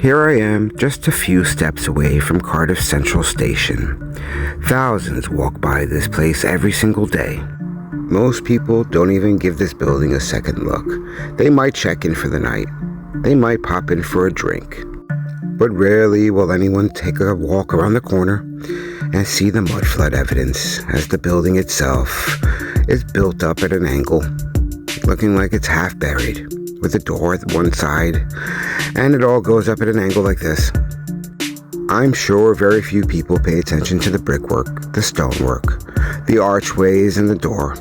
Here I am, just a few steps away from Cardiff Central Station. Thousands walk by this place every single day. Most people don't even give this building a second look. They might check in for the night. They might pop in for a drink. But rarely will anyone take a walk around the corner and see the mud flood evidence, as the building itself is built up at an angle, looking like it's half buried, with a door at one side, and it all goes up at an angle like this. I'm sure very few people pay attention to the brickwork, the stonework, the archways, and the door.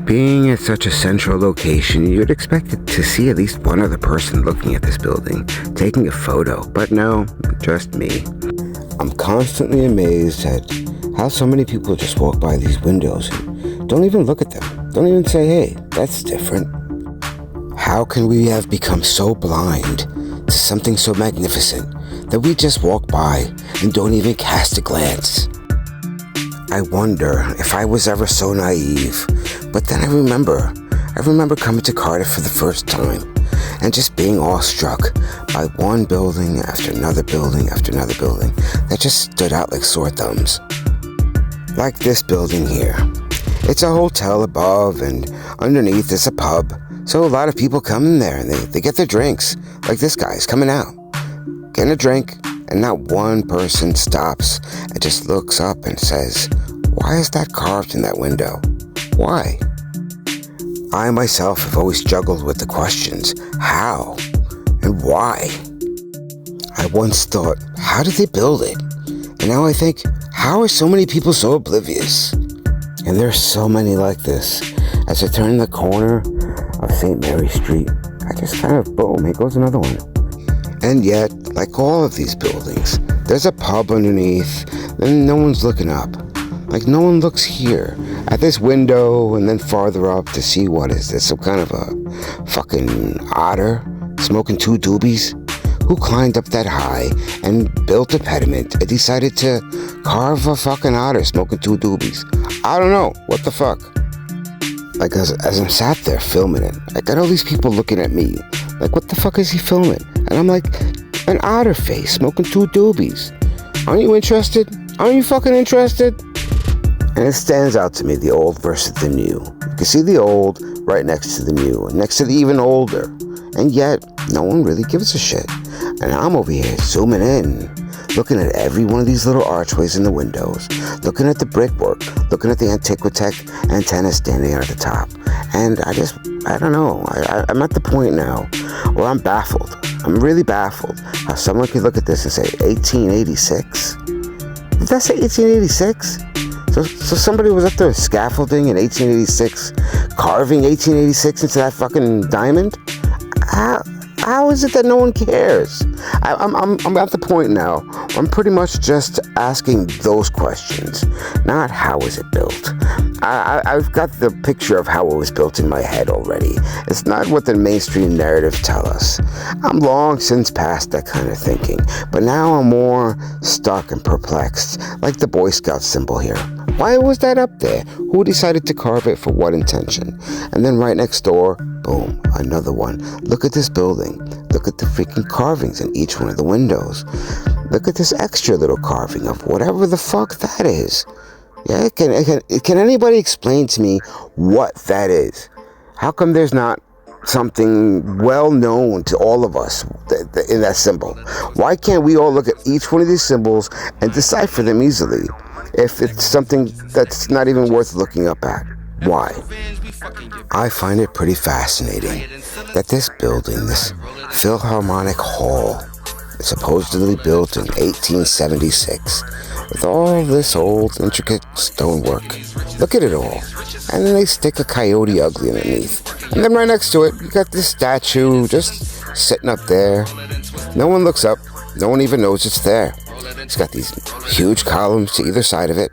Being at such a central location, you'd expect to see at least one other person looking at this building, taking a photo, but no, just me. I'm constantly amazed at how so many people just walk by these windows and don't even look at them, don't even say, hey, that's different. How can we have become so blind to something so magnificent that we just walk by and don't even cast a glance? I wonder if I was ever so naive, but then I remember coming to Cardiff for the first time and just being awestruck by one building after another building after another building that just stood out like sore thumbs. Like this building here. It's a hotel above, and underneath is a pub. So a lot of people come in there and they get their drinks, like this guy's coming out, getting a drink, and not one person stops and just looks up and says, why is that carved in that window? Why? I myself have always juggled with the questions, how and why? I once thought, how did they build it? And now I think, how are so many people so oblivious? And there's so many like this. As I turn the corner of St. Mary Street, I just kind of, boom, here goes another one. And yet, like all of these buildings, there's a pub underneath, and no one's looking up. Like no one looks here, at this window, and then farther up to see what is this, some kind of a fucking otter, smoking two doobies? Who climbed up that high and built a pediment and decided to carve a fucking otter smoking two doobies? I don't know, what the fuck? Like, as I'm sat there filming it, I got all these people looking at me, like, what the fuck is he filming? And I'm like, an otter face smoking two doobies. Aren't you interested? Aren't you fucking interested? And it stands out to me, the old versus the new. You can see the old right next to the new, and next to the even older. And yet, no one really gives a shit. And I'm over here zooming in, looking at every one of these little archways in the windows, looking at the brickwork, looking at the Antiquitech antenna standing at the top. And I don't know, I'm at the point now where I'm baffled. I'm really baffled how someone could look at this and say, 1886? Did that say 1886? So somebody was up there scaffolding in 1886, carving 1886 into that fucking diamond? How is it that no one cares? I'm at the point now where I'm pretty much just asking those questions, not how is it built. I've got the picture of how it was built in my head already. It's not what the mainstream narrative tell us. I'm long since past that kind of thinking, but now I'm more stuck and perplexed, like the Boy Scout symbol here. Why was that up there? Who decided to carve it for what intention? And then right next door, boom, another one. Look at this building. Look at the freaking carvings in each one of the windows. Look at this extra little carving of whatever the fuck that is. Yeah, can anybody explain to me what that is? How come there's not something well known to all of us in that symbol? Why can't we all look at each one of these symbols and decipher them easily if it's something that's not even worth looking up at? Why? I find it pretty fascinating that this building, this Philharmonic Hall, is supposedly built in 1876 with all this old intricate stonework. Look at it all. And then they stick a coyote ugly underneath. And then right next to it, you got this statue just sitting up there. No one looks up. No one even knows it's there. It's got these huge columns to either side of it.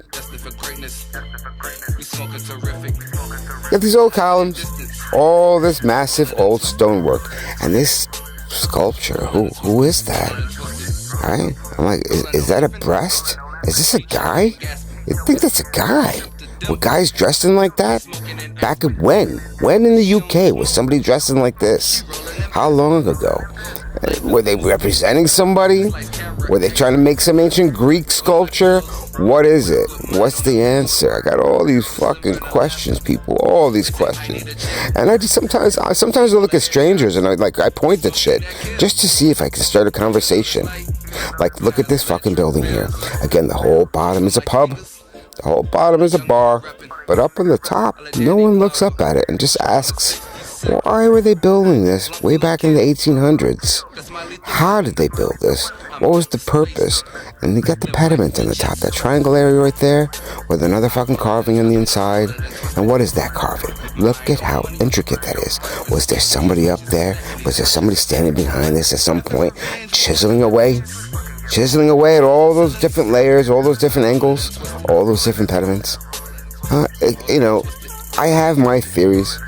You got these old columns, all this massive old stonework, and this sculpture. Who is that? Right? I'm like, is that a breast? Is this a guy? You think that's a guy? Were guys dressing like that? Back when? When in the UK was somebody dressing like this? How long ago? Were they representing somebody? Were they trying to make some ancient Greek sculpture? What is it? What's the answer? I got all these fucking questions, people. All these questions. And I just sometimes I look at strangers and I point at shit just to see if I can start a conversation. Like, look at this fucking building here. Again, the whole bottom is a pub. The whole bottom is a bar. But up on the top, no one looks up at it and just asks, why were they building this way back in the 1800s? How did they build this? What was the purpose? And you got the pediment on the top, that triangle area right there, with another fucking carving on the inside. And what is that carving? Look at how intricate that is. Was there somebody up there? Was there somebody standing behind this at some point, chiseling away? Chiseling away at all those different layers, all those different angles, all those different pediments. I have my theories.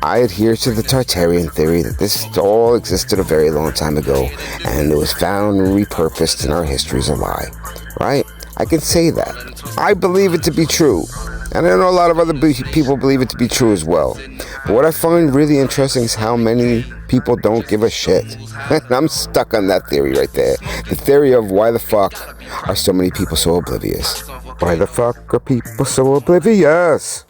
I adhere to the Tartarian theory that this all existed a very long time ago and it was found and repurposed and our history is a lie. Right? I can say that. I believe it to be true. And I know a lot of other people believe it to be true as well. But what I find really interesting is how many people don't give a shit. And I'm stuck on that theory right there. The theory of why the fuck are so many people so oblivious? Why the fuck are people so oblivious?